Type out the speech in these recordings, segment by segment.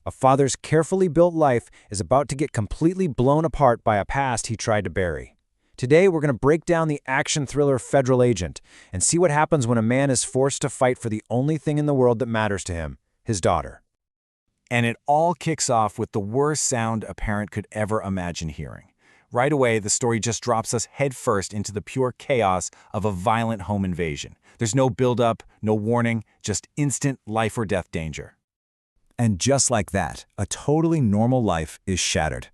A father's carefully built life is about to get completely blown apart by a past he tried to bury. Today, we're going to break down the action thriller Federal Agent and see what happens when a man is forced to fight for the only thing in the world that matters to him, his daughter. And it all kicks off with the worst sound a parent could ever imagine hearing. Right away, the story just drops us headfirst into the pure chaos of a violent home invasion. There's no build-up, no warning, just instant life-or-death danger. And just like that, a totally normal life is shattered.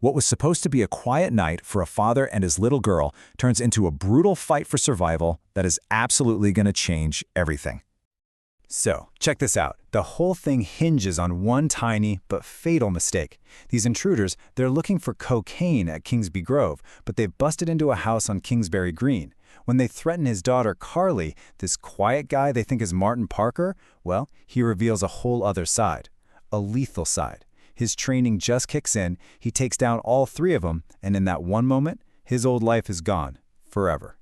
What was supposed to be a quiet night for a father and his little girl turns into a brutal fight for survival that is absolutely going to change everything. So, check this out. The whole thing hinges on one tiny but fatal mistake. These intruders, they're looking for cocaine at Kingsby Grove, but they've busted into a house on Kingsbury Green. When they threaten his daughter, Carly, this quiet guy they think is Martin Parker, well, he reveals a whole other side, a lethal side. His training just kicks in, he takes down all three of them, and in that one moment, his old life is gone, forever.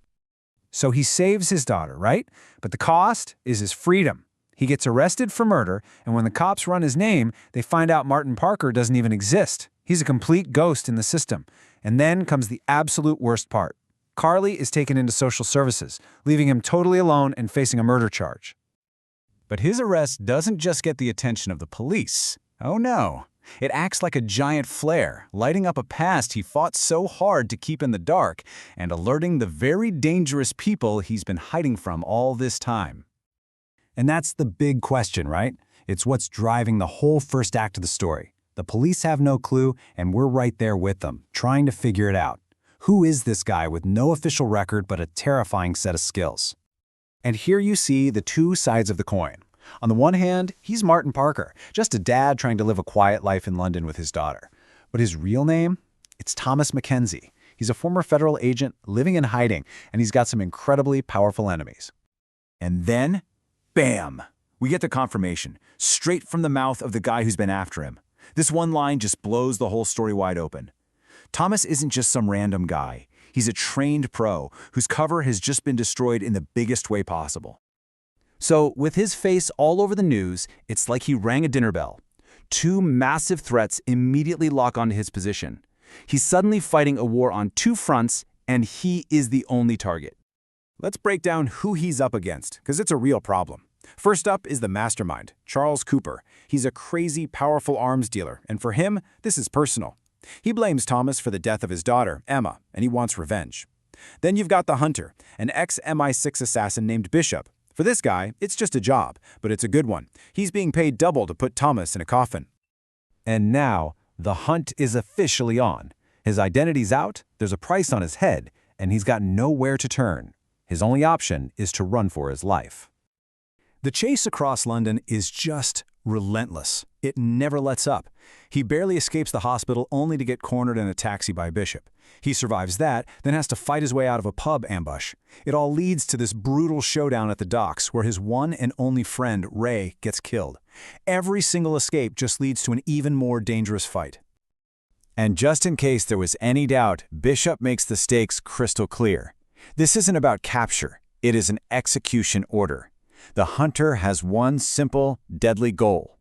So he saves his daughter, right? But the cost is his freedom. He gets arrested for murder, and when the cops run his name, they find out Martin Parker doesn't even exist. He's a complete ghost in the system. And then comes the absolute worst part. Carly is taken into social services, leaving him totally alone and facing a murder charge. But his arrest doesn't just get the attention of the police. Oh no. It acts like a giant flare, lighting up a past he fought so hard to keep in the dark and alerting the very dangerous people he's been hiding from all this time. And that's the big question, right? It's what's driving the whole first act of the story. The police have no clue, and we're right there with them, trying to figure it out. Who is this guy with no official record but a terrifying set of skills? And here you see the two sides of the coin. On the one hand, he's Martin Parker, just a dad trying to live a quiet life in London with his daughter. But his real name? It's Thomas Mackenzie. He's a former federal agent living in hiding, and he's got some incredibly powerful enemies. And then, bam! We get the confirmation, straight from the mouth of the guy who's been after him. This one line just blows the whole story wide open. Thomas isn't just some random guy. He's a trained pro whose cover has just been destroyed in the biggest way possible. So, with his face all over the news, it's like he rang a dinner bell. Two massive threats immediately lock onto his position. He's suddenly fighting a war on two fronts, and he is the only target. Let's break down who he's up against, because it's a real problem. First up is the mastermind, Charles Cooper. He's a crazy, powerful arms dealer, and for him, this is personal. He blames Thomas for the death of his daughter, Emma, and he wants revenge. Then you've got the hunter, an ex-MI6 assassin named Bishop. For this guy, it's just a job, but it's a good one. He's being paid double to put Thomas in a coffin. And now, the hunt is officially on. His identity's out, there's a price on his head, and he's got nowhere to turn. His only option is to run for his life. The chase across London is just relentless. It never lets up. He barely escapes the hospital only to get cornered in a taxi by Bishop. He survives that, then has to fight his way out of a pub ambush. It all leads to this brutal showdown at the docks where his one and only friend, Ray, gets killed. Every single escape just leads to an even more dangerous fight. And just in case there was any doubt, Bishop makes the stakes crystal clear. This isn't about capture. It is an execution order. The hunter has one simple, deadly goal.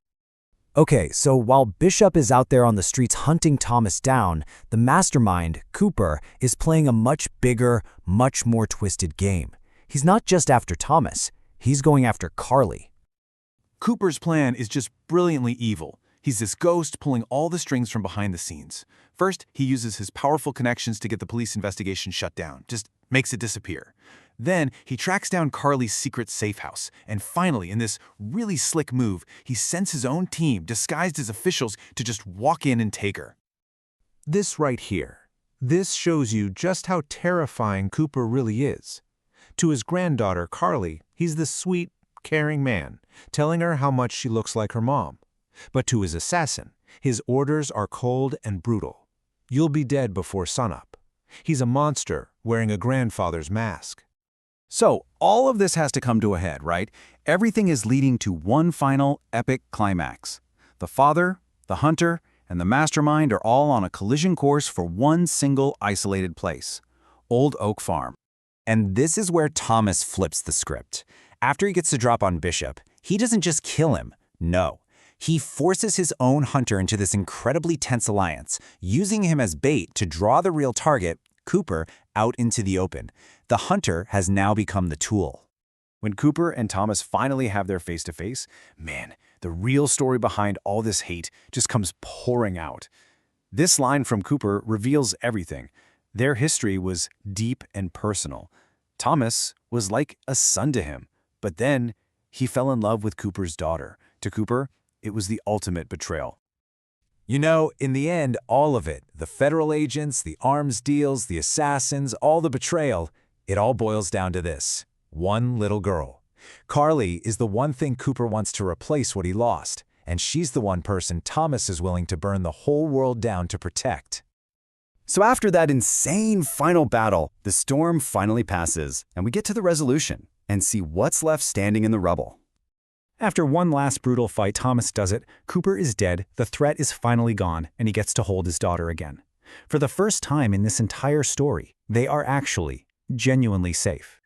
Okay, so while Bishop is out there on the streets hunting Thomas down, the mastermind, Cooper, is playing a much bigger, much more twisted game. He's not just after Thomas, he's going after Carly. Cooper's plan is just brilliantly evil. He's this ghost pulling all the strings from behind the scenes. First, he uses his powerful connections to get the police investigation shut down, just makes it disappear. Then, he tracks down Carly's secret safe house. And finally, in this really slick move, he sends his own team, disguised as officials, to just walk in and take her. This right here, this shows you just how terrifying Cooper really is. To his granddaughter, Carly, he's the sweet, caring man, telling her how much she looks like her mom. But to his assassin, his orders are cold and brutal. You'll be dead before sunup. He's a monster wearing a grandfather's mask. So, all of this has to come to a head, right? Everything is leading to one final, epic climax. The father, the hunter, and the mastermind are all on a collision course for one single isolated place, Old Oak Farm. And this is where Thomas flips the script. After he gets the drop on Bishop, he doesn't just kill him. No. He forces his own hunter into this incredibly tense alliance, using him as bait to draw the real target, Cooper, out into the open. The hunter has now become the tool. When Cooper and Thomas finally have their face-to-face, man, the real story behind all this hate just comes pouring out. This line from Cooper reveals everything. Their history was deep and personal. Thomas was like a son to him, but then he fell in love with Cooper's daughter. To Cooper, it was the ultimate betrayal. You know, in the end, all of it, the federal agents, the arms deals, the assassins, all the betrayal, it all boils down to this: one little girl. Carly is the one thing Cooper wants to replace what he lost, and she's the one person Thomas is willing to burn the whole world down to protect. So after that insane final battle, the storm finally passes, and we get to the resolution and see what's left standing in the rubble. After one last brutal fight, Thomas does it. Cooper is dead, the threat is finally gone, and he gets to hold his daughter again. For the first time in this entire story, they are actually genuinely safe.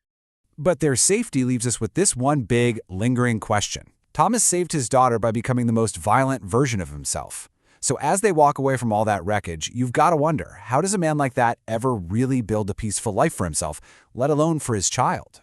But their safety leaves us with this one big, lingering question. Thomas saved his daughter by becoming the most violent version of himself. So as they walk away from all that wreckage, you've got to wonder, how does a man like that ever really build a peaceful life for himself, let alone for his child?